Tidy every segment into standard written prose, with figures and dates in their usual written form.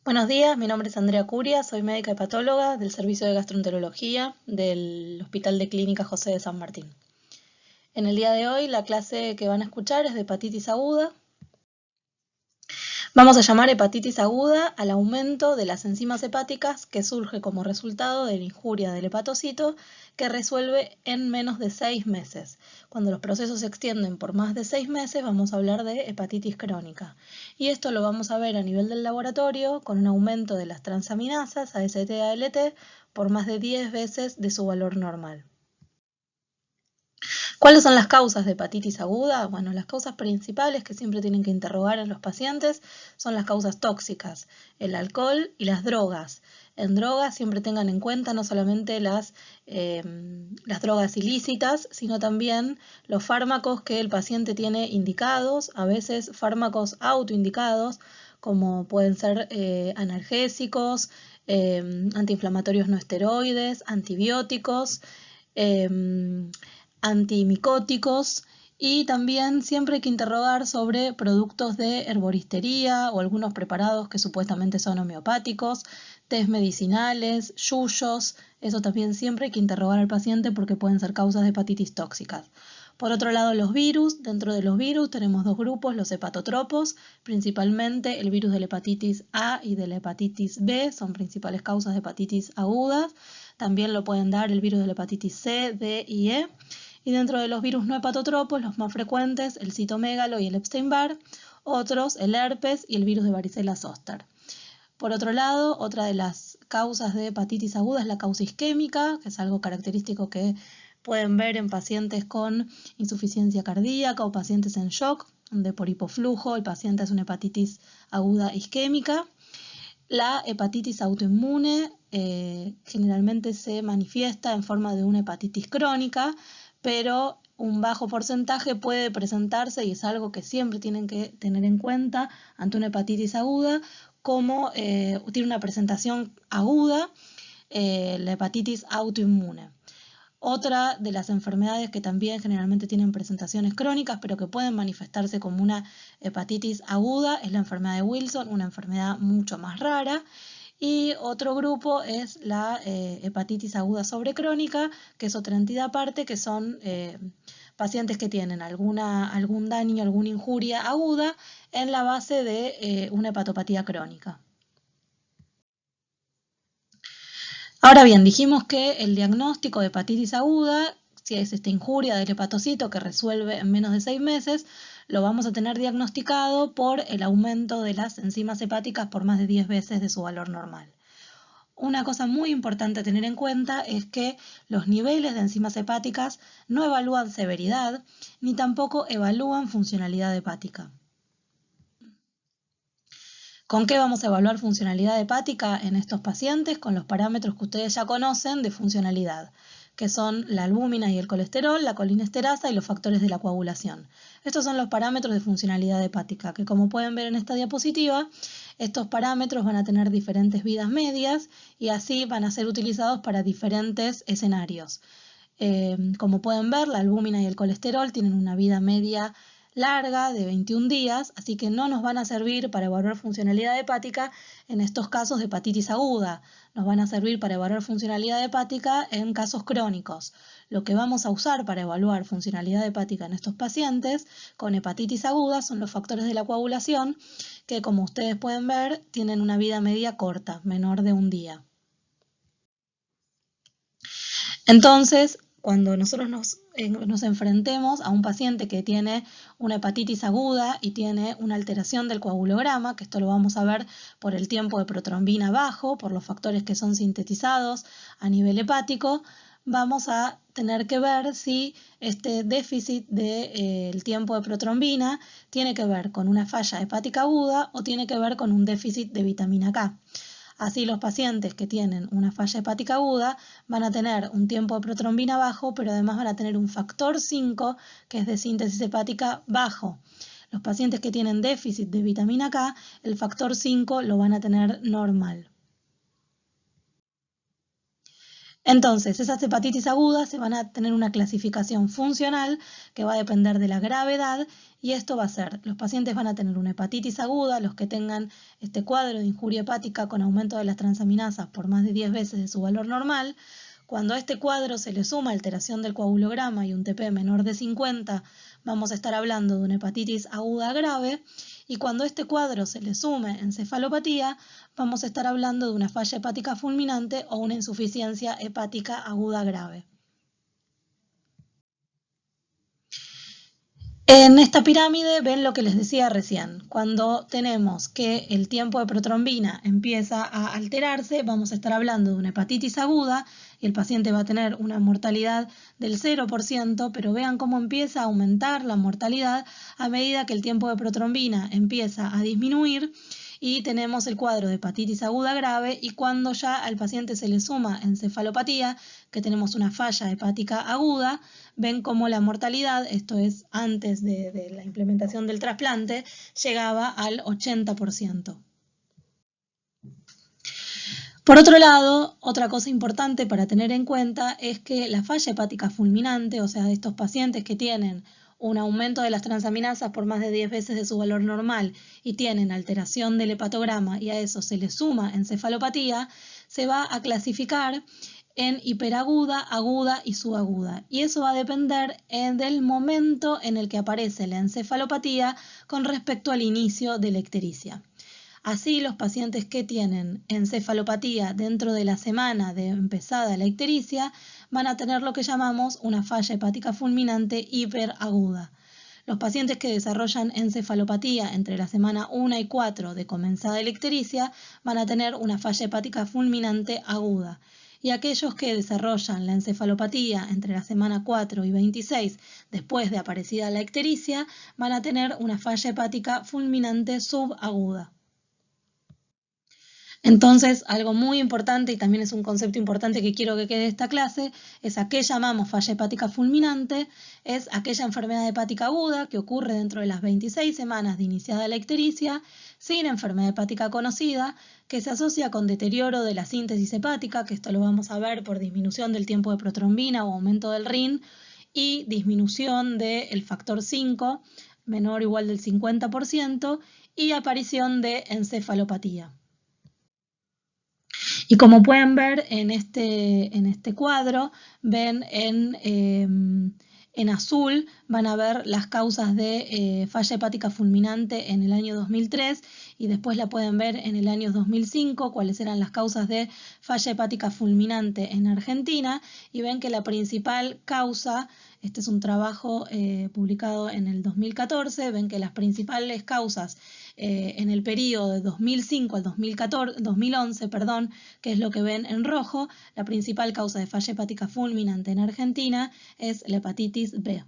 Buenos días, mi nombre es Andrea Curia, soy médica hepatóloga del Servicio de Gastroenterología del Hospital de Clínica José de San Martín. En el día de hoy la clase que van a escuchar es de hepatitis aguda. Vamos a llamar hepatitis aguda al aumento de las enzimas hepáticas que surge como resultado de la injuria del hepatocito que resuelve en menos de 6 meses. Cuando los procesos se extienden por más de 6 meses vamos a hablar de hepatitis crónica. Y esto lo vamos a ver a nivel del laboratorio con un aumento de las transaminasas AST-ALT por más de 10 veces de su valor normal. ¿Cuáles son las causas de hepatitis aguda? Bueno, las causas principales que siempre tienen que interrogar en los pacientes son las causas tóxicas, el alcohol y las drogas. En drogas siempre tengan en cuenta no solamente las drogas ilícitas, sino también los fármacos que el paciente tiene indicados, a veces fármacos autoindicados, como pueden ser analgésicos, antiinflamatorios no esteroides, antibióticos, antimicóticos, y también siempre hay que interrogar sobre productos de herboristería o algunos preparados que supuestamente son homeopáticos, tés medicinales, yuyos. Eso también siempre hay que interrogar al paciente porque pueden ser causas de hepatitis tóxicas. Por otro lado, los virus. Dentro de los virus tenemos dos grupos, los hepatotropos, principalmente el virus de la hepatitis A y de la hepatitis B, son principales causas de hepatitis agudas. También lo pueden dar el virus de la hepatitis C, D y E. Y dentro de los virus no hepatotropos, los más frecuentes, el citomegalo y el Epstein-Barr, otros, el herpes y el virus de varicela zoster. Por otro lado, otra de las causas de hepatitis aguda es la causa isquémica, que es algo característico que pueden ver en pacientes con insuficiencia cardíaca o pacientes en shock, donde por hipoflujo el paciente es una hepatitis aguda isquémica. La hepatitis autoinmune generalmente se manifiesta en forma de una hepatitis crónica, pero un bajo porcentaje puede presentarse, y es algo que siempre tienen que tener en cuenta ante una hepatitis aguda, como tiene una presentación aguda, la hepatitis autoinmune. Otra de las enfermedades que también generalmente tienen presentaciones crónicas, pero que pueden manifestarse como una hepatitis aguda, es la enfermedad de Wilson, una enfermedad mucho más rara. Y otro grupo es la hepatitis aguda sobrecrónica, que es otra entidad aparte, que son pacientes que tienen algún daño, alguna injuria aguda en la base de una hepatopatía crónica. Ahora bien, dijimos que el diagnóstico de hepatitis aguda, si es esta injuria del hepatocito que resuelve en menos de 6 meses, lo vamos a tener diagnosticado por el aumento de las enzimas hepáticas por más de 10 veces de su valor normal. Una cosa muy importante a tener en cuenta es que los niveles de enzimas hepáticas no evalúan severidad ni tampoco evalúan funcionalidad hepática. ¿Con qué vamos a evaluar funcionalidad hepática en estos pacientes? Con los parámetros que ustedes ya conocen de funcionalidad, que son la albúmina y el colesterol, la colinesterasa y los factores de la coagulación. Estos son los parámetros de funcionalidad hepática, que como pueden ver en esta diapositiva, estos parámetros van a tener diferentes vidas medias y así van a ser utilizados para diferentes escenarios. Como pueden ver, la albúmina y el colesterol tienen una vida media larga de 21 días, así que no nos van a servir para evaluar funcionalidad hepática en estos casos de hepatitis aguda. Nos van a servir para evaluar funcionalidad hepática en casos crónicos. Lo que vamos a usar para evaluar funcionalidad hepática en estos pacientes con hepatitis aguda son los factores de la coagulación, que como ustedes pueden ver tienen una vida media corta, menor de un día. Entonces, cuando nosotros nos enfrentemos a un paciente que tiene una hepatitis aguda y tiene una alteración del coagulograma, que esto lo vamos a ver por el tiempo de protrombina bajo, por los factores que son sintetizados a nivel hepático, vamos a tener que ver si este déficit del tiempo de protrombina tiene que ver con una falla hepática aguda o tiene que ver con un déficit de vitamina K. Así los pacientes que tienen una falla hepática aguda van a tener un tiempo de protrombina bajo, pero además van a tener un factor 5, que es de síntesis hepática, bajo. Los pacientes que tienen déficit de vitamina K, el factor 5 lo van a tener normal. Entonces, esas hepatitis agudas se van a tener una clasificación funcional que va a depender de la gravedad y esto va a ser, los pacientes van a tener una hepatitis aguda, los que tengan este cuadro de injuria hepática con aumento de las transaminasas por más de 10 veces de su valor normal. Cuando a este cuadro se le suma alteración del coagulograma y un TP menor de 50, vamos a estar hablando de una hepatitis aguda grave. Y cuando a este cuadro se le sume encefalopatía, vamos a estar hablando de una falla hepática fulminante o una insuficiencia hepática aguda grave. En esta pirámide ven lo que les decía recién. Cuando tenemos que el tiempo de protrombina empieza a alterarse, vamos a estar hablando de una hepatitis aguda y el paciente va a tener una mortalidad del 0%, pero vean cómo empieza a aumentar la mortalidad a medida que el tiempo de protrombina empieza a disminuir y tenemos el cuadro de hepatitis aguda grave y cuando ya al paciente se le suma encefalopatía, que tenemos una falla hepática aguda, ven cómo la mortalidad, esto es antes de la implementación del trasplante, llegaba al 80%. Por otro lado, otra cosa importante para tener en cuenta es que la falla hepática fulminante, o sea, de estos pacientes que tienen un aumento de las transaminasas por más de 10 veces de su valor normal y tienen alteración del hepatograma y a eso se le suma encefalopatía, se va a clasificar en hiperaguda, aguda y subaguda. Y eso va a depender del momento en el que aparece la encefalopatía con respecto al inicio de la ictericia. Así, los pacientes que tienen encefalopatía dentro de la semana de empezada la ictericia van a tener lo que llamamos una falla hepática fulminante hiperaguda. Los pacientes que desarrollan encefalopatía entre la semana 1 y 4 de comenzada la ictericia van a tener una falla hepática fulminante aguda. Y aquellos que desarrollan la encefalopatía entre la semana 4 y 26 después de aparecida la ictericia van a tener una falla hepática fulminante subaguda. Entonces, algo muy importante y también es un concepto importante que quiero que quede de esta clase, es a qué llamamos falla hepática fulminante, es aquella enfermedad hepática aguda que ocurre dentro de las 26 semanas de iniciada la ictericia, sin enfermedad hepática conocida, que se asocia con deterioro de la síntesis hepática, que esto lo vamos a ver por disminución del tiempo de protrombina o aumento del RIN, y disminución del factor 5, menor o igual del 50%, y aparición de encefalopatía. Y como pueden ver en este cuadro, ven en azul, van a ver las causas de falla hepática fulminante en el año 2003 y después la pueden ver en el año 2005, cuáles eran las causas de falla hepática fulminante en Argentina y ven que la principal causa, este es un trabajo publicado en el 2014, ven que las principales causas en el periodo de 2005 al 2011, que es lo que ven en rojo, la principal causa de falla hepática fulminante en Argentina es la hepatitis B.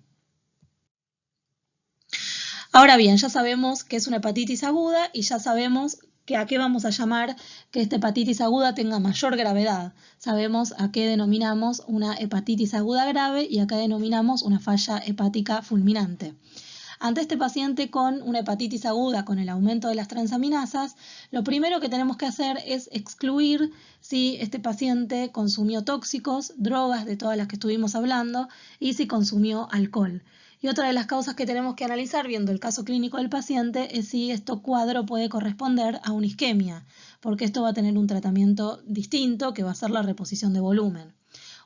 Ahora bien, ya sabemos que es una hepatitis aguda y ya sabemos que a qué vamos a llamar que esta hepatitis aguda tenga mayor gravedad. Sabemos a qué denominamos una hepatitis aguda grave y a qué denominamos una falla hepática fulminante. Ante este paciente con una hepatitis aguda con el aumento de las transaminasas, lo primero que tenemos que hacer es excluir si este paciente consumió tóxicos, drogas de todas las que estuvimos hablando y si consumió alcohol. Y otra de las causas que tenemos que analizar viendo el caso clínico del paciente es si este cuadro puede corresponder a una isquemia, porque esto va a tener un tratamiento distinto que va a ser la reposición de volumen.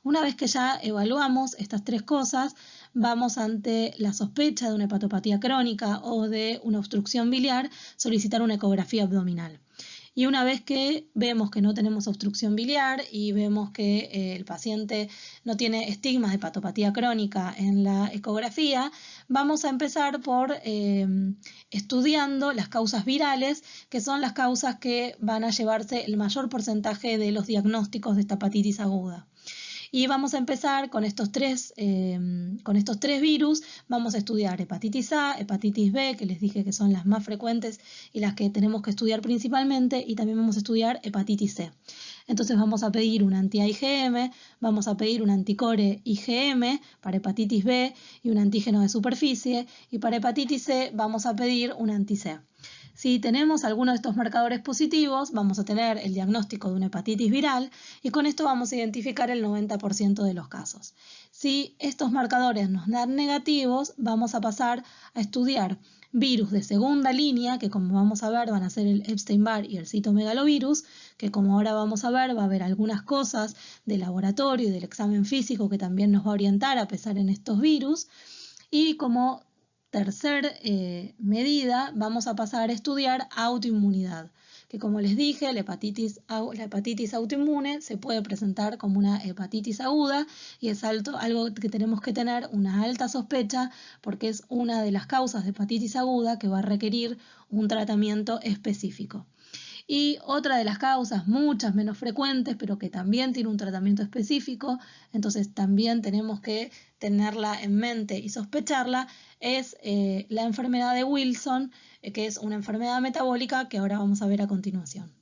Una vez que ya evaluamos estas tres cosas, vamos ante la sospecha de una hepatopatía crónica o de una obstrucción biliar, solicitar una ecografía abdominal. Y una vez que vemos que no tenemos obstrucción biliar y vemos que el paciente no tiene estigmas de hepatopatía crónica en la ecografía, vamos a empezar por estudiando las causas virales, que son las causas que van a llevarse el mayor porcentaje de los diagnósticos de esta hepatitis aguda. Y vamos a empezar con estos tres virus. Vamos a estudiar hepatitis A, hepatitis B, que les dije que son las más frecuentes y las que tenemos que estudiar principalmente, y también vamos a estudiar hepatitis C. Entonces vamos a pedir un anti-IgM, vamos a pedir un anticore IgM para hepatitis B y un antígeno de superficie, y para hepatitis C vamos a pedir un anti-C. Si tenemos alguno de estos marcadores positivos, vamos a tener el diagnóstico de una hepatitis viral y con esto vamos a identificar el 90% de los casos. Si estos marcadores nos dan negativos, vamos a pasar a estudiar virus de segunda línea, que como vamos a ver van a ser el Epstein-Barr y el citomegalovirus, que como ahora vamos a ver va a haber algunas cosas de laboratorio y del examen físico que también nos va a orientar a pesar en estos virus. Y como tercer medida vamos a pasar a estudiar autoinmunidad, que como les dije, la hepatitis autoinmune se puede presentar como una hepatitis aguda y es algo que tenemos que tener una alta sospecha porque es una de las causas de hepatitis aguda que va a requerir un tratamiento específico. Y otra de las causas, muchas menos frecuentes, pero que también tiene un tratamiento específico, entonces también tenemos que tenerla en mente y sospecharla, es la enfermedad de Wilson, que es una enfermedad metabólica que ahora vamos a ver a continuación.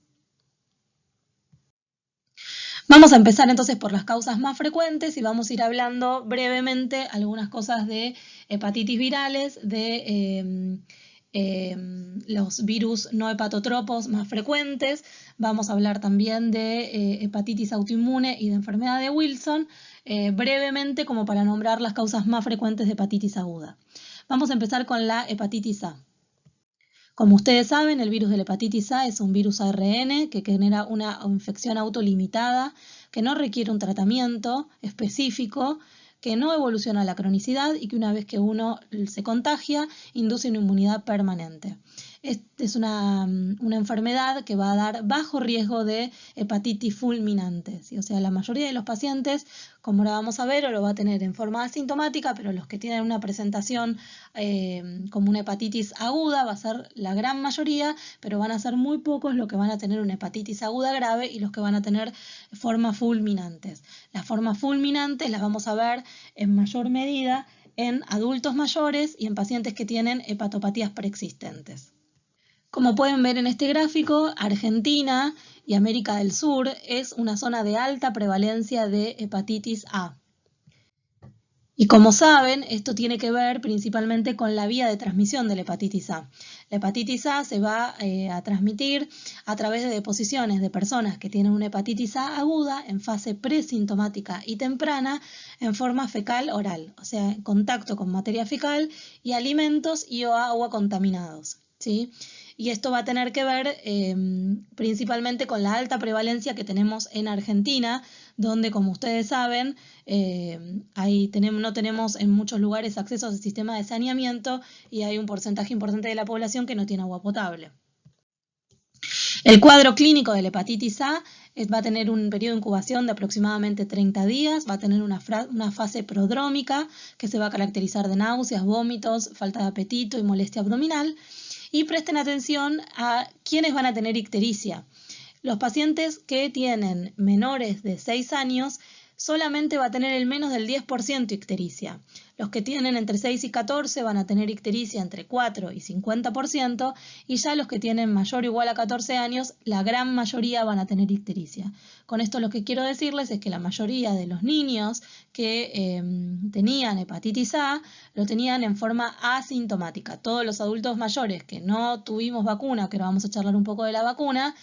Vamos a empezar entonces por las causas más frecuentes y vamos a ir hablando brevemente algunas cosas de hepatitis virales, de los virus no hepatotropos más frecuentes. Vamos a hablar también de hepatitis autoinmune y de enfermedad de Wilson, brevemente como para nombrar las causas más frecuentes de hepatitis aguda. Vamos a empezar con la hepatitis A. Como ustedes saben, el virus de la hepatitis A es un virus ARN que genera una infección autolimitada, que no requiere un tratamiento específico, que no evoluciona a la cronicidad y que una vez que uno se contagia, induce una inmunidad permanente. Es una enfermedad que va a dar bajo riesgo de hepatitis fulminante, ¿sí? O sea, la mayoría de los pacientes, como ahora vamos a ver, lo va a tener en forma asintomática, pero los que tienen una presentación como una hepatitis aguda va a ser la gran mayoría, pero van a ser muy pocos los que van a tener una hepatitis aguda grave y los que van a tener formas fulminantes. Las formas fulminantes las vamos a ver en mayor medida en adultos mayores y en pacientes que tienen hepatopatías preexistentes. Como pueden ver en este gráfico, Argentina y América del Sur es una zona de alta prevalencia de hepatitis A. Y como saben, esto tiene que ver principalmente con la vía de transmisión de la hepatitis A. La hepatitis A se va a transmitir a través de deposiciones de personas que tienen una hepatitis A aguda en fase presintomática y temprana en forma fecal oral, o sea, en contacto con materia fecal y alimentos y o agua contaminados, ¿sí? Y esto va a tener que ver principalmente con la alta prevalencia que tenemos en Argentina, donde, como ustedes saben, no tenemos en muchos lugares acceso al sistema de saneamiento y hay un porcentaje importante de la población que no tiene agua potable. El cuadro clínico de la hepatitis A va a tener un periodo de incubación de aproximadamente 30 días, va a tener una fase prodrómica que se va a caracterizar de náuseas, vómitos, falta de apetito y molestia abdominal. Y presten atención a quiénes van a tener ictericia. Los pacientes que tienen menores de 6 años solamente va a tener el menos del 10% ictericia. Los que tienen entre 6 y 14 van a tener ictericia entre 4 y 50% y ya los que tienen mayor o igual a 14 años, la gran mayoría van a tener ictericia. Con esto lo que quiero decirles es que la mayoría de los niños que tenían hepatitis A lo tenían en forma asintomática. Todos los adultos mayores que no tuvimos vacuna, que ahora vamos a charlar un poco de la vacuna,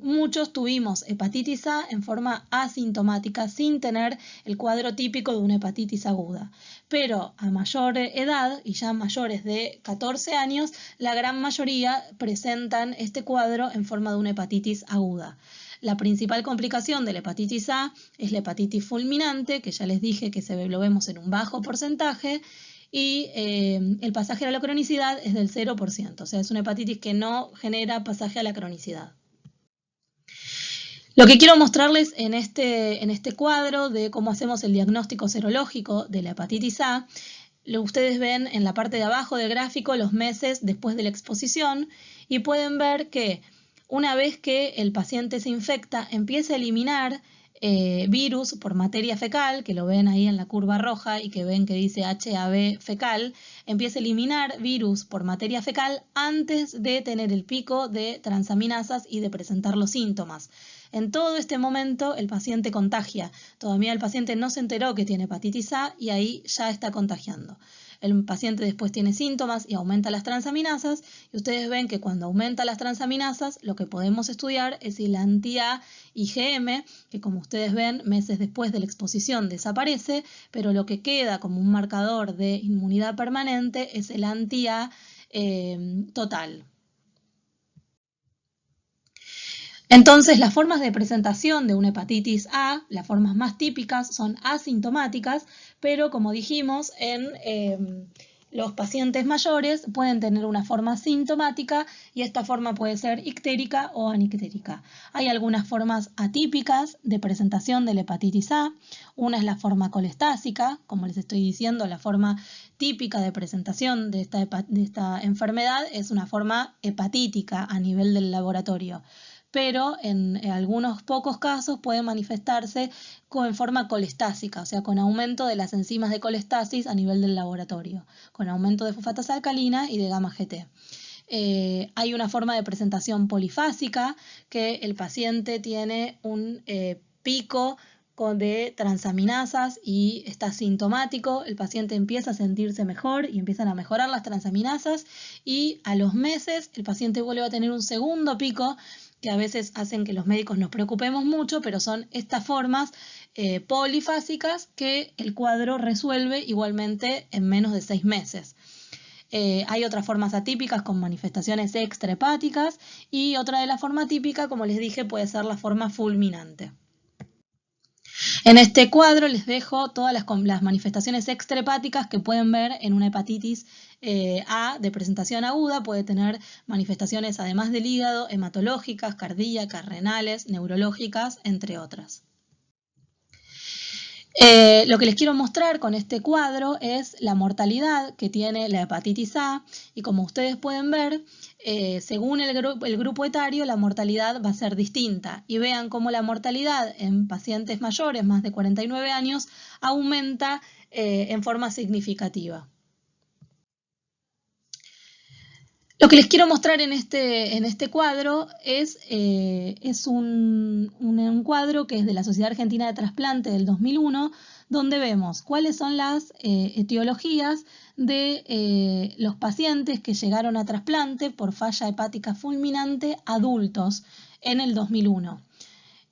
muchos tuvimos hepatitis A en forma asintomática sin tener el cuadro típico de una hepatitis aguda. Pero a mayor edad y ya mayores de 14 años, la gran mayoría presentan este cuadro en forma de una hepatitis aguda. La principal complicación de la hepatitis A es la hepatitis fulminante, que ya les dije que lo vemos en un bajo porcentaje, y el pasaje a la cronicidad es del 0%, o sea, es una hepatitis que no genera pasaje a la cronicidad. Lo que quiero mostrarles en este cuadro de cómo hacemos el diagnóstico serológico de la hepatitis A, ustedes ven en la parte de abajo del gráfico los meses después de la exposición y pueden ver que una vez que el paciente se infecta, empieza a eliminar virus por materia fecal, que lo ven ahí en la curva roja y que ven que dice HAV fecal, empieza a eliminar virus por materia fecal antes de tener el pico de transaminasas y de presentar los síntomas. En todo este momento el paciente contagia. Todavía el paciente no se enteró que tiene hepatitis A y ahí ya está contagiando. el paciente después tiene síntomas y aumenta las transaminasas, y ustedes ven que cuando aumenta las transaminasas, lo que podemos estudiar es si la anti-A IgM, que como ustedes ven, meses después de la exposición desaparece, pero lo que queda como un marcador de inmunidad permanente es el anti-A total. Entonces, las formas de presentación de una hepatitis A, las formas más típicas son asintomáticas, pero como dijimos, en los pacientes mayores pueden tener una forma sintomática y esta forma puede ser ictérica o anictérica. Hay algunas formas atípicas de presentación de la hepatitis A. Una es la forma colestásica, como les estoy diciendo, la forma típica de presentación de esta enfermedad es una forma hepatítica a nivel del laboratorio, pero en algunos pocos casos puede manifestarse en forma colestásica, o sea, con aumento de las enzimas de colestasis a nivel del laboratorio, con aumento de fosfatasa alcalina y de gamma GT. Hay una forma de presentación polifásica, que el paciente tiene un pico de transaminasas y está sintomático, el paciente empieza a sentirse mejor y empiezan a mejorar las transaminasas, y a los meses el paciente vuelve a tener un segundo pico que a veces hacen que los médicos nos preocupemos mucho, pero son estas formas polifásicas que el cuadro resuelve igualmente en menos de 6 meses. Hay otras formas atípicas con manifestaciones extrahepáticas, y otra de las formas típicas, como les dije, puede ser la forma fulminante. En este cuadro les dejo todas las manifestaciones extrahepáticas que pueden ver en una hepatitis A de presentación aguda. Puede tener manifestaciones, además del hígado, hematológicas, cardíacas, renales, neurológicas, entre otras. Lo que les quiero mostrar con este cuadro es la mortalidad que tiene la hepatitis A, y como ustedes pueden ver, según el grupo etario, la mortalidad va a ser distinta. Y vean cómo la mortalidad en pacientes mayores, más de 49 años, aumenta en forma significativa. Lo que les quiero mostrar en este cuadro es un cuadro que es de la Sociedad Argentina de Trasplante del 2001, donde vemos cuáles son las etiologías de los pacientes que llegaron a trasplante por falla hepática fulminante adultos en el 2001.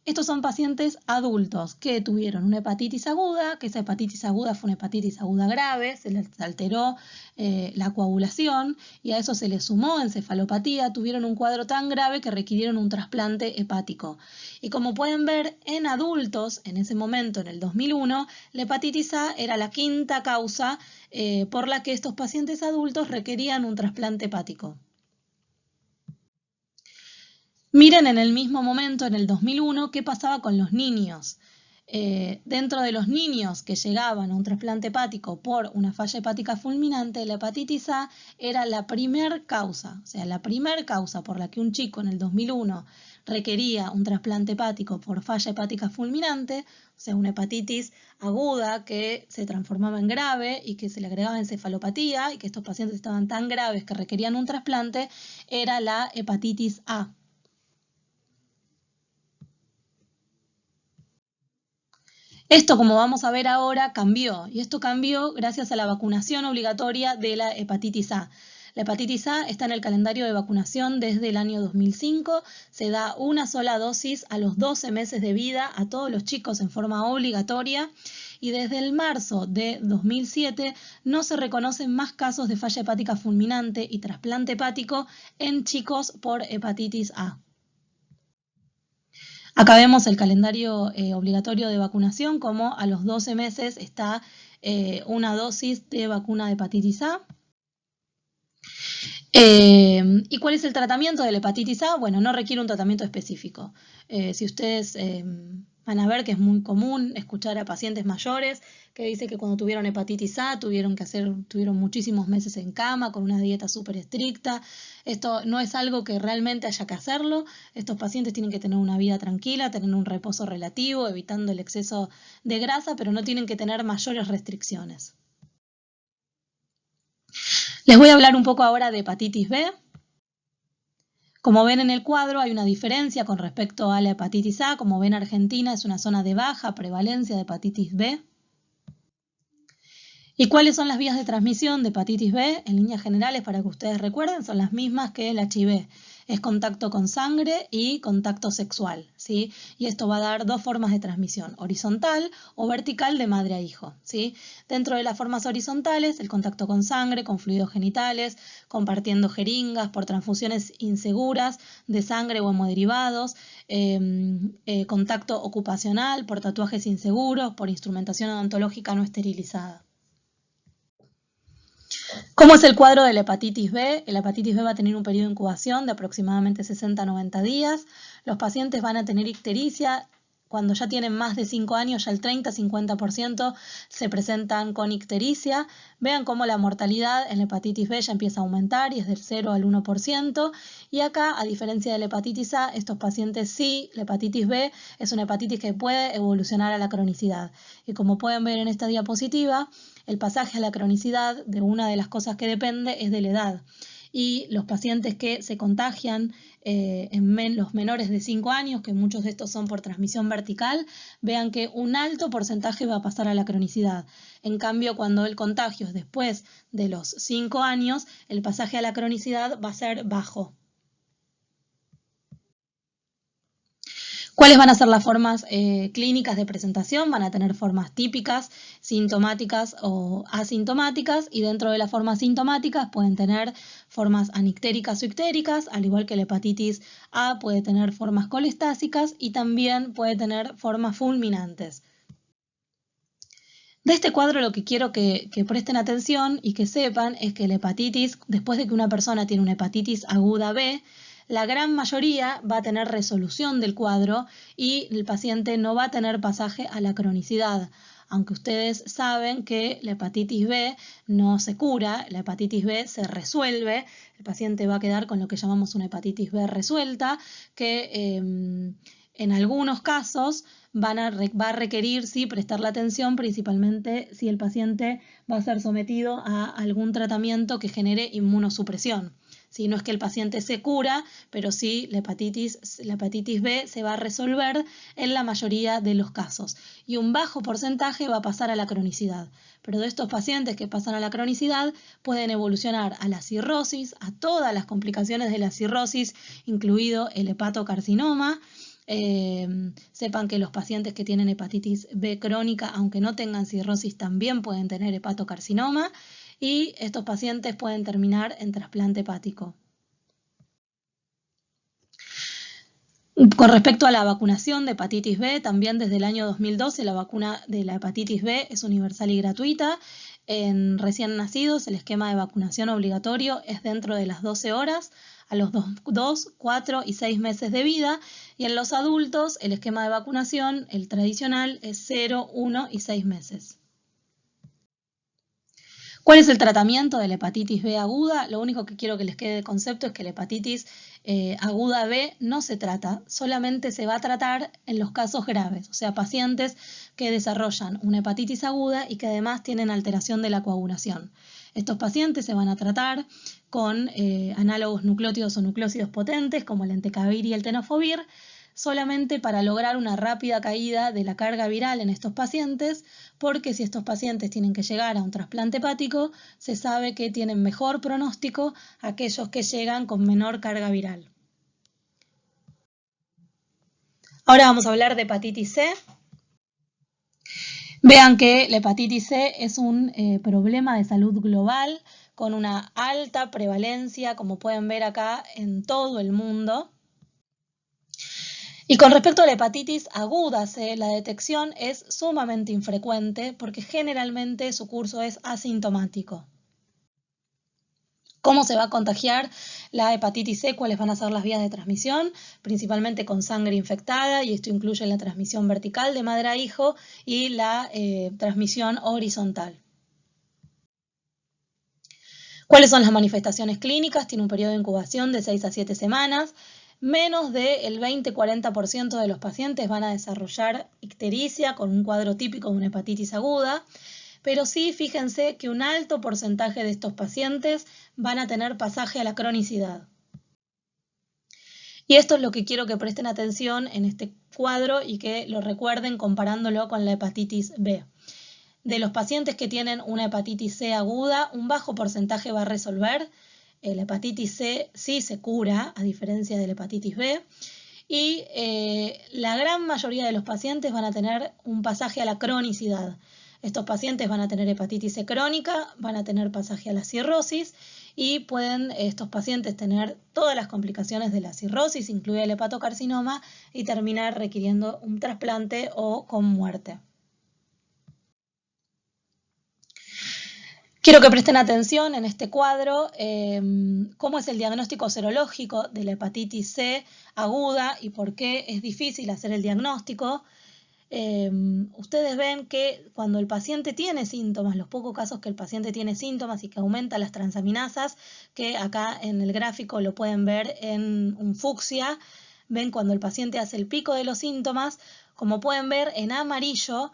Estos son pacientes adultos que tuvieron una hepatitis aguda, que esa hepatitis aguda fue una hepatitis aguda grave, se les alteró la coagulación y a eso se les sumó encefalopatía, tuvieron un cuadro tan grave que requirieron un trasplante hepático. Y como pueden ver, en adultos, en ese momento, en el 2001, la hepatitis A era la quinta causa por la que estos pacientes adultos requerían un trasplante hepático. Miren en el mismo momento, en el 2001, qué pasaba con los niños. Dentro de los niños que llegaban a un trasplante hepático por una falla hepática fulminante, la hepatitis A era la primer causa, o sea, la primer causa por la que un chico en el 2001 requería un trasplante hepático por falla hepática fulminante, o sea, una hepatitis aguda que se transformaba en grave y que se le agregaba encefalopatía y que estos pacientes estaban tan graves que requerían un trasplante, era la hepatitis A. Esto, como vamos a ver ahora, cambió, y esto cambió gracias a la vacunación obligatoria de la hepatitis A. La hepatitis A está en el calendario de vacunación desde el año 2005, se da una sola dosis a los 12 meses de vida a todos los chicos en forma obligatoria, y desde el marzo de 2007 no se reconocen más casos de falla hepática fulminante y trasplante hepático en chicos por hepatitis A. Acá vemos el calendario obligatorio de vacunación, como a los 12 meses está una dosis de vacuna de hepatitis A. ¿Y cuál es el tratamiento de la hepatitis A? Bueno, no requiere un tratamiento específico. Si ustedes van a ver que es muy común escuchar a pacientes mayores que dicen que cuando tuvieron hepatitis A tuvieron muchísimos meses en cama con una dieta súper estricta. Esto no es algo que realmente haya que hacerlo. Estos pacientes tienen que tener una vida tranquila, tener un reposo relativo, evitando el exceso de grasa, pero no tienen que tener mayores restricciones. Les voy a hablar un poco ahora de hepatitis B. Como ven en el cuadro, hay una diferencia con respecto a la hepatitis A. Como ven, Argentina es una zona de baja prevalencia de hepatitis B. ¿Y cuáles son las vías de transmisión de hepatitis B? En líneas generales, para que ustedes recuerden, son las mismas que el HIV. Es contacto con sangre y contacto sexual, ¿sí? Y esto va a dar dos formas de transmisión, horizontal o vertical de madre a hijo, ¿sí? Dentro de las formas horizontales, el contacto con sangre, con fluidos genitales, compartiendo jeringas, por transfusiones inseguras de sangre o hemoderivados, contacto ocupacional, por tatuajes inseguros, por instrumentación odontológica no esterilizada. ¿Cómo es el cuadro de la hepatitis B? La hepatitis B va a tener un periodo de incubación de aproximadamente 60 a 90 días. Los pacientes van a tener ictericia. Cuando ya tienen más de 5 años, ya el 30-50% se presentan con ictericia. Vean cómo la mortalidad en la hepatitis B ya empieza a aumentar y es del 0 al 1%. Y acá, a diferencia de la hepatitis A, estos pacientes sí, la hepatitis B es una hepatitis que puede evolucionar a la cronicidad. Y como pueden ver en esta diapositiva, el pasaje a la cronicidad, de una de las cosas que depende, es de la edad. Y los pacientes que se contagian los menores de 5 años, que muchos de estos son por transmisión vertical, vean que un alto porcentaje va a pasar a la cronicidad. En cambio, cuando el contagio es después de los 5 años, el pasaje a la cronicidad va a ser bajo. ¿Cuáles van a ser las formas clínicas de presentación? Van a tener formas típicas, sintomáticas o asintomáticas, y dentro de las formas sintomáticas pueden tener formas anictéricas o ictéricas, al igual que la hepatitis A puede tener formas colestásicas y también puede tener formas fulminantes. De este cuadro lo que quiero que presten atención y que sepan es que la hepatitis, después de que una persona tiene una hepatitis aguda B, la gran mayoría va a tener resolución del cuadro y el paciente no va a tener pasaje a la cronicidad. Aunque ustedes saben que la hepatitis B no se cura, la hepatitis B se resuelve, el paciente va a quedar con lo que llamamos una hepatitis B resuelta, que en algunos casos va a requerir sí, prestarle atención, principalmente si el paciente va a ser sometido a algún tratamiento que genere inmunosupresión. Si no es que el paciente se cura, pero sí la hepatitis B se va a resolver en la mayoría de los casos. Y un bajo porcentaje va a pasar a la cronicidad. Pero de estos pacientes que pasan a la cronicidad pueden evolucionar a la cirrosis, a todas las complicaciones de la cirrosis, incluido el hepatocarcinoma. Sepan que los pacientes que tienen hepatitis B crónica, aunque no tengan cirrosis, también pueden tener hepatocarcinoma. Y estos pacientes pueden terminar en trasplante hepático. Con respecto a la vacunación de hepatitis B, también desde el año 2012 la vacuna de la hepatitis B es universal y gratuita. En recién nacidos el esquema de vacunación obligatorio es dentro de las 12 horas a los 2, 4 y 6 meses de vida, y en los adultos el esquema de vacunación, el tradicional, es 0, 1 y 6 meses. ¿Cuál es el tratamiento de la hepatitis B aguda? Lo único que quiero que les quede de concepto es que la hepatitis aguda B no se trata, solamente se va a tratar en los casos graves, o sea, pacientes que desarrollan una hepatitis aguda y que además tienen alteración de la coagulación. Estos pacientes se van a tratar con análogos nucleótidos o nucleósidos potentes como el entecavir y el tenofovir, solamente para lograr una rápida caída de la carga viral en estos pacientes, porque si estos pacientes tienen que llegar a un trasplante hepático, se sabe que tienen mejor pronóstico aquellos que llegan con menor carga viral. Ahora vamos a hablar de hepatitis C. Vean que la hepatitis C es un problema de salud global con una alta prevalencia, como pueden ver acá, en todo el mundo. Y con respecto a la hepatitis aguda C, la detección es sumamente infrecuente porque generalmente su curso es asintomático. ¿Cómo se va a contagiar la hepatitis C? ¿Cuáles van a ser las vías de transmisión? Principalmente con sangre infectada, y esto incluye la transmisión vertical de madre a hijo y la transmisión horizontal. ¿Cuáles son las manifestaciones clínicas? Tiene un periodo de incubación de 6 a 7 semanas. Menos del 20-40% de los pacientes van a desarrollar ictericia con un cuadro típico de una hepatitis aguda, pero sí fíjense que un alto porcentaje de estos pacientes van a tener pasaje a la cronicidad. Y esto es lo que quiero que presten atención en este cuadro y que lo recuerden comparándolo con la hepatitis B. De los pacientes que tienen una hepatitis C aguda, un bajo porcentaje va a resolver. La hepatitis C sí se cura, a diferencia de la hepatitis B. Y la gran mayoría de los pacientes van a tener un pasaje a la cronicidad. Estos pacientes van a tener hepatitis C crónica, van a tener pasaje a la cirrosis y pueden estos pacientes tener todas las complicaciones de la cirrosis, incluida el hepatocarcinoma, y terminar requiriendo un trasplante o con muerte. Quiero que presten atención en este cuadro cómo es el diagnóstico serológico de la hepatitis C aguda y por qué es difícil hacer el diagnóstico. Ustedes ven que cuando el paciente tiene síntomas, los pocos casos que el paciente tiene síntomas y que aumenta las transaminasas, que acá en el gráfico lo pueden ver en un fucsia, ven cuando el paciente hace el pico de los síntomas, como pueden ver en amarillo,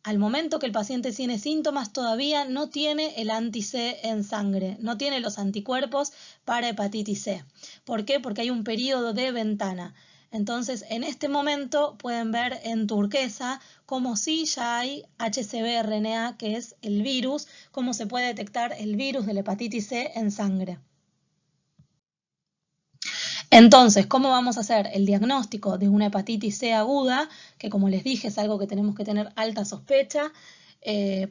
al momento que el paciente tiene síntomas todavía no tiene el anti-C en sangre, no tiene los anticuerpos para hepatitis C. ¿Por qué? Porque hay un periodo de ventana. Entonces, en este momento pueden ver en turquesa como si ya hay HCV-RNA, que es el virus, cómo se puede detectar el virus de la hepatitis C en sangre. Entonces, ¿cómo vamos a hacer el diagnóstico de una hepatitis C aguda? Que como les dije es algo que tenemos que tener alta sospecha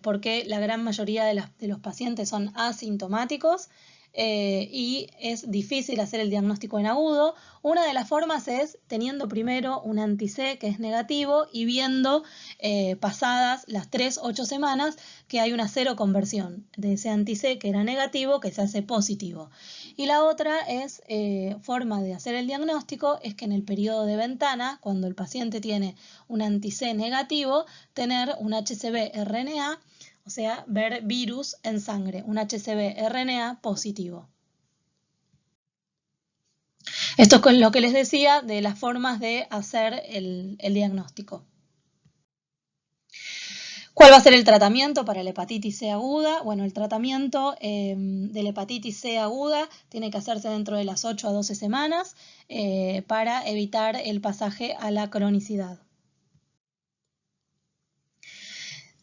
porque la gran mayoría de los pacientes son asintomáticos y es difícil hacer el diagnóstico en agudo. Una de las formas es teniendo primero un anti-C que es negativo y viendo pasadas las 3-8 semanas que hay una cero conversión de ese anti-C que era negativo que se hace positivo. Y la otra es forma de hacer el diagnóstico es que en el periodo de ventana, cuando el paciente tiene un anti-C negativo, tener un HCV-RNA, o sea, ver virus en sangre, un HCV-RNA positivo. Esto es lo que les decía de las formas de hacer el diagnóstico. ¿Cuál va a ser el tratamiento para la hepatitis C aguda? Bueno, el tratamiento de la hepatitis C aguda tiene que hacerse dentro de las 8 a 12 semanas para evitar el pasaje a la cronicidad.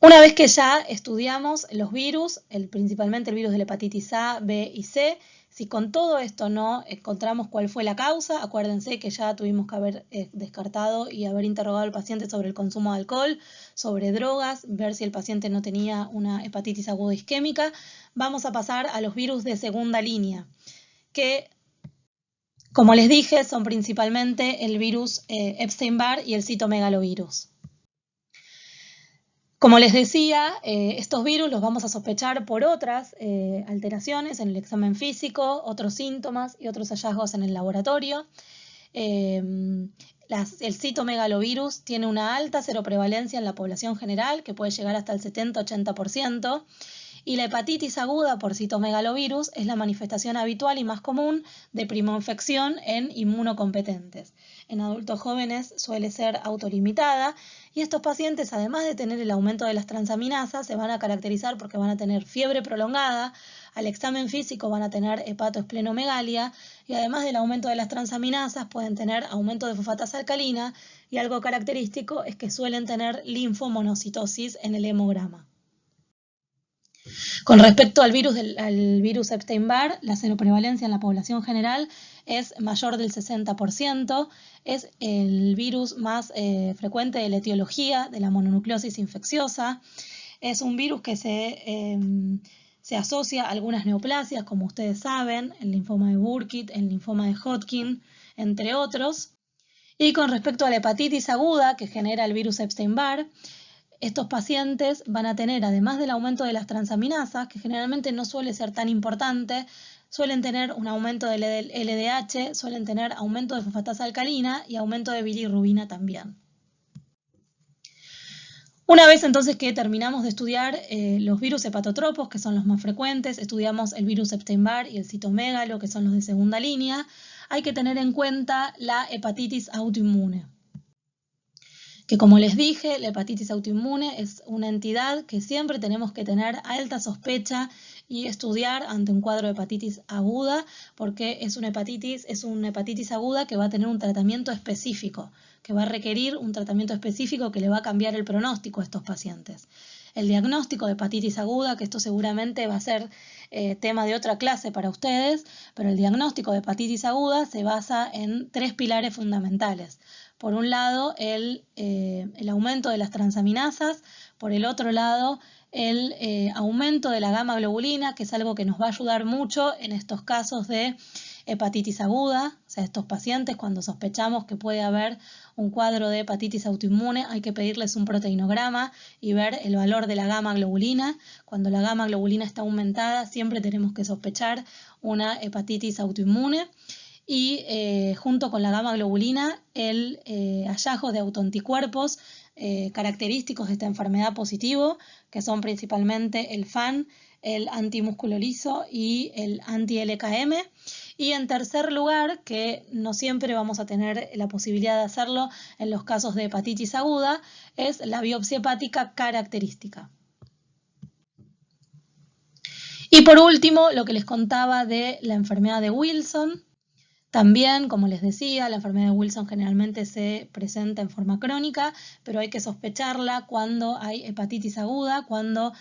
Una vez que ya estudiamos los virus, principalmente el virus de la hepatitis A, B y C, si con todo esto no encontramos cuál fue la causa, acuérdense que ya tuvimos que haber descartado y haber interrogado al paciente sobre el consumo de alcohol, sobre drogas, ver si el paciente no tenía una hepatitis aguda isquémica. Vamos a pasar a los virus de segunda línea, que, como les dije, son principalmente el virus Epstein-Barr y el citomegalovirus. Como les decía, estos virus los vamos a sospechar por otras alteraciones en el examen físico, otros síntomas y otros hallazgos en el laboratorio. El citomegalovirus tiene una alta seroprevalencia en la población general, que puede llegar hasta el 70-80%, y la hepatitis aguda por citomegalovirus es la manifestación habitual y más común de primoinfección en inmunocompetentes. En adultos jóvenes suele ser autolimitada y estos pacientes, además de tener el aumento de las transaminasas, se van a caracterizar porque van a tener fiebre prolongada, al examen físico van a tener hepatoesplenomegalia y además del aumento de las transaminasas pueden tener aumento de fosfatasa alcalina y algo característico es que suelen tener linfomonocitosis en el hemograma. Con respecto al virus Epstein-Barr, la seroprevalencia en la población general es mayor del 60%, es el virus más frecuente de la etiología de la mononucleosis infecciosa, es un virus que se asocia a algunas neoplasias, como ustedes saben, el linfoma de Burkitt, el linfoma de Hodgkin, entre otros. Y con respecto a la hepatitis aguda que genera el virus Epstein-Barr, estos pacientes van a tener, además del aumento de las transaminasas, que generalmente no suele ser tan importante, suelen tener un aumento del LDH, suelen tener aumento de fosfatasa alcalina y aumento de bilirrubina también. Una vez entonces que terminamos de estudiar los virus hepatotropos, que son los más frecuentes, estudiamos el virus Epstein-Barr y el citomegalo, que son los de segunda línea, hay que tener en cuenta la hepatitis autoinmune. Que como les dije, la hepatitis autoinmune es una entidad que siempre tenemos que tener alta sospecha y estudiar ante un cuadro de hepatitis aguda, porque es una hepatitis aguda que va a tener un tratamiento específico, que va a requerir un tratamiento específico que le va a cambiar el pronóstico a estos pacientes. El diagnóstico de hepatitis aguda, que esto seguramente va a ser tema de otra clase para ustedes, pero el diagnóstico de hepatitis aguda se basa en 3 pilares fundamentales. Por un lado, el aumento de las transaminasas, por el otro lado, el aumento de la gamma globulina, que es algo que nos va a ayudar mucho en estos casos de hepatitis aguda, o sea, estos pacientes cuando sospechamos que puede haber un cuadro de hepatitis autoinmune, hay que pedirles un proteinograma y ver el valor de la gamma globulina. Cuando la gamma globulina está aumentada, siempre tenemos que sospechar una hepatitis autoinmune. Y junto con la gamma globulina, el hallazgo de autoanticuerpos característicos de esta enfermedad positivo, que son principalmente el FAN, el antimusculo liso y el anti-LKM. Y en tercer lugar, que no siempre vamos a tener la posibilidad de hacerlo en los casos de hepatitis aguda, es la biopsia hepática característica. Y por último, lo que les contaba de la enfermedad de Wilson. También, como les decía, la enfermedad de Wilson generalmente se presenta en forma crónica, pero hay que sospecharla cuando hay hepatitis aguda, cuando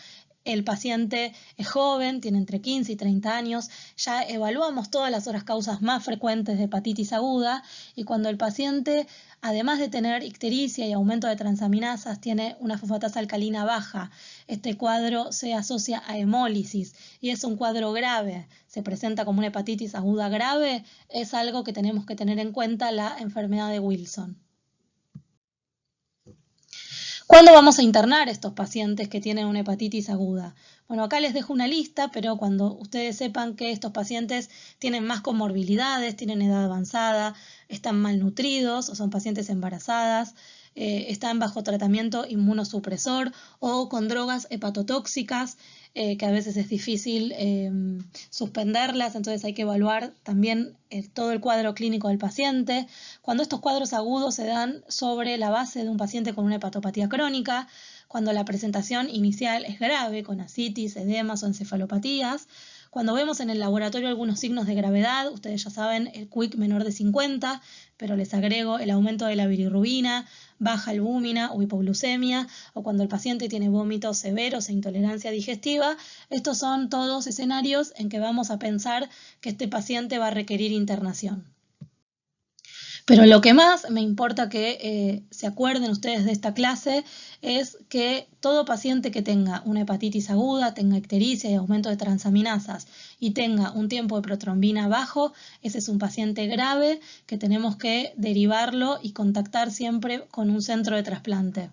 el paciente es joven, tiene entre 15 y 30 años, ya evaluamos todas las otras causas más frecuentes de hepatitis aguda y cuando el paciente, además de tener ictericia y aumento de transaminasas, tiene una fosfatasa alcalina baja, este cuadro se asocia a hemólisis y es un cuadro grave, se presenta como una hepatitis aguda grave, es algo que tenemos que tener en cuenta la enfermedad de Wilson. ¿Cuándo vamos a internar estos pacientes que tienen una hepatitis aguda? Bueno, acá les dejo una lista, pero cuando ustedes sepan que estos pacientes tienen más comorbilidades, tienen edad avanzada, están malnutridos o son pacientes embarazadas, están bajo tratamiento inmunosupresor o con drogas hepatotóxicas, que a veces es difícil suspenderlas, entonces hay que evaluar también todo el cuadro clínico del paciente. Cuando estos cuadros agudos se dan sobre la base de un paciente con una hepatopatía crónica, cuando la presentación inicial es grave, con ascitis, edemas o encefalopatías, cuando vemos en el laboratorio algunos signos de gravedad, ustedes ya saben, el QUIC menor de 50, pero les agrego el aumento de la bilirrubina, baja albúmina o hipoglucemia, o cuando el paciente tiene vómitos severos e intolerancia digestiva, estos son todos escenarios en que vamos a pensar que este paciente va a requerir internación. Pero lo que más me importa que se acuerden ustedes de esta clase es que todo paciente que tenga una hepatitis aguda, tenga ictericia y aumento de transaminasas y tenga un tiempo de protrombina bajo, ese es un paciente grave que tenemos que derivarlo y contactar siempre con un centro de trasplante.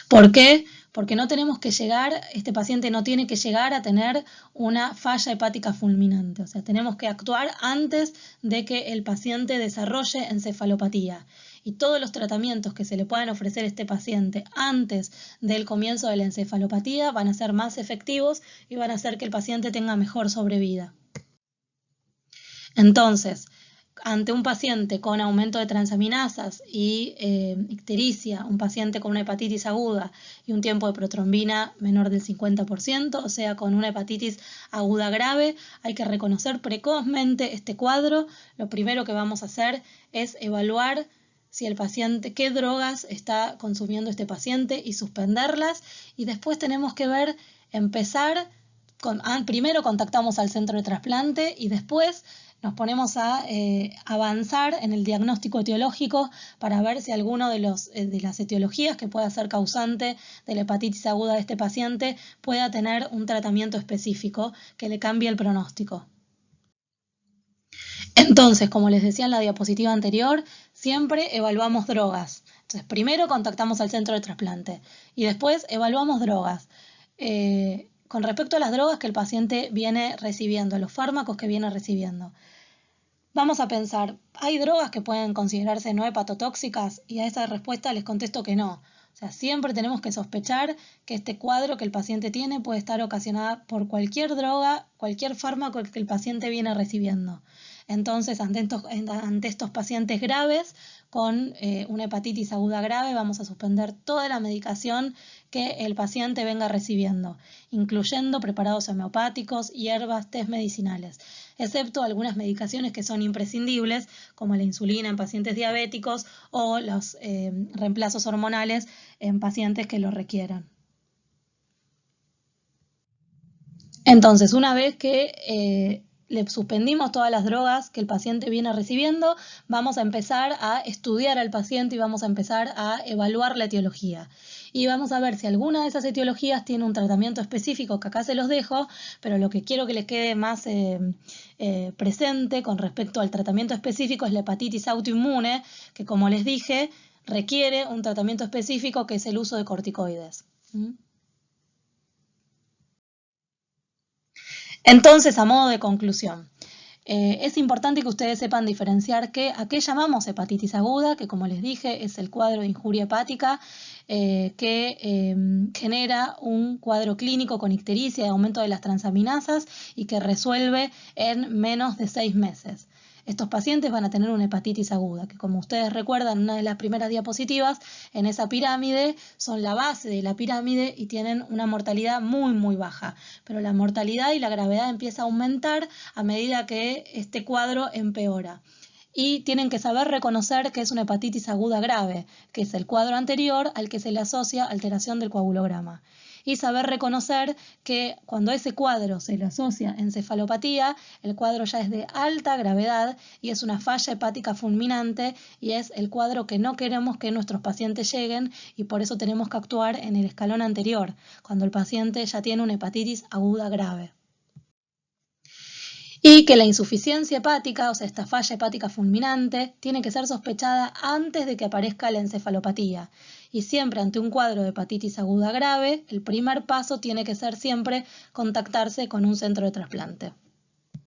¿Por qué? Porque no tenemos que llegar, este paciente no tiene que llegar a tener una falla hepática fulminante. O sea, tenemos que actuar antes de que el paciente desarrolle encefalopatía. Y todos los tratamientos que se le puedan ofrecer a este paciente antes del comienzo de la encefalopatía van a ser más efectivos y van a hacer que el paciente tenga mejor sobrevida. Entonces, ante un paciente con aumento de transaminasas y ictericia, un paciente con una hepatitis aguda y un tiempo de protrombina menor del 50%, o sea, con una hepatitis aguda grave, hay que reconocer precozmente este cuadro. Lo primero que vamos a hacer es evaluar si el paciente, qué drogas está consumiendo este paciente y suspenderlas, y después tenemos que ver, empezar, primero contactamos al centro de trasplante y después nos ponemos a avanzar en el diagnóstico etiológico para ver si alguno de las etiologías que pueda ser causante de la hepatitis aguda de este paciente pueda tener un tratamiento específico que le cambie el pronóstico. Entonces, como les decía en la diapositiva anterior, siempre evaluamos drogas. Entonces, primero contactamos al centro de trasplante y después evaluamos drogas. Con respecto a las drogas que el paciente viene recibiendo, los fármacos que viene recibiendo. Vamos a pensar, ¿hay drogas que pueden considerarse no hepatotóxicas? Y a esa respuesta les contesto que no. O sea, siempre tenemos que sospechar que este cuadro que el paciente tiene puede estar ocasionado por cualquier droga, cualquier fármaco que el paciente viene recibiendo. Entonces, ante estos pacientes graves con una hepatitis aguda grave, vamos a suspender toda la medicación que el paciente venga recibiendo, incluyendo preparados homeopáticos, hierbas, test medicinales, excepto algunas medicaciones que son imprescindibles, como la insulina en pacientes diabéticos o los reemplazos hormonales en pacientes que lo requieran. Entonces, una vez que le suspendimos todas las drogas que el paciente viene recibiendo, vamos a empezar a estudiar al paciente y vamos a empezar a evaluar la etiología. Y vamos a ver si alguna de esas etiologías tiene un tratamiento específico, que acá se los dejo, pero lo que quiero que les quede más presente con respecto al tratamiento específico es la hepatitis autoinmune, que como les dije, requiere un tratamiento específico que es el uso de corticoides. Entonces, a modo de conclusión, es importante que ustedes sepan diferenciar a qué llamamos hepatitis aguda, que como les dije es el cuadro de injuria hepática que genera un cuadro clínico con ictericia y aumento de las transaminasas y que resuelve en menos de 6 meses. Estos pacientes van a tener una hepatitis aguda, que como ustedes recuerdan en una de las primeras diapositivas, en esa pirámide son la base de la pirámide y tienen una mortalidad muy baja. Pero la mortalidad y la gravedad empieza a aumentar a medida que este cuadro empeora. Y tienen que saber reconocer que es una hepatitis aguda grave, que es el cuadro anterior al que se le asocia alteración del coagulograma. Y saber reconocer que cuando ese cuadro se le asocia encefalopatía, el cuadro ya es de alta gravedad y es una falla hepática fulminante y es el cuadro que no queremos que nuestros pacientes lleguen y por eso tenemos que actuar en el escalón anterior, cuando el paciente ya tiene una hepatitis aguda grave. Y que la insuficiencia hepática, o sea, esta falla hepática fulminante, tiene que ser sospechada antes de que aparezca la encefalopatía. Y siempre ante un cuadro de hepatitis aguda grave, el primer paso tiene que ser siempre contactarse con un centro de trasplante.